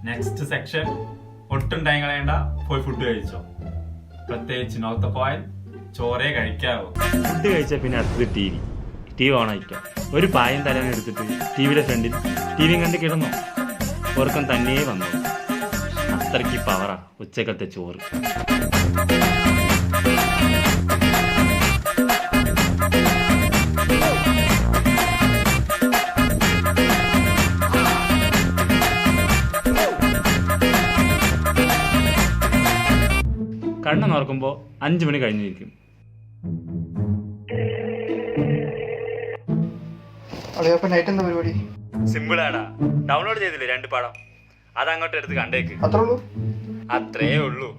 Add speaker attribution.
Speaker 1: Next section ഒട്ടും time കളയണ്ട, പോയി ഫുഡ് കഴിച്ചോ. പ്രത്യേകിച്ച് നോർത്ത് പോയാൽ ചോറേ കഴിക്കാവൂ.
Speaker 2: ഫുഡ് കഴിച്ചാൽ പിന്നെ അടുത്തത് ടി വി ഓൺ ആയിക്കാം. ഒരു പായം തലേന്ന് എടുത്തിട്ട് ടി വിയുടെ ഫ്രണ്ടിൽ ടി വിയും കണ്ട് കിടന്നോ, ഉറക്കം തന്നെ വന്നു. അത്രയ്ക്ക് പവറാ ഉച്ചക്കത്തെ ചോറ്. കണ്ണ് നോക്കുമ്പോൾ 5 മണി കഴിഞ്ഞിരിക്കും. സിമ്പിളാടാ, ഡൗൺലോഡ് ചെയ്തില്ലേ 2 പടം, അതങ്ങോട്ട് എടുത്ത് കണ്ടേക്ക്. അത്രേ ഉള്ളൂ.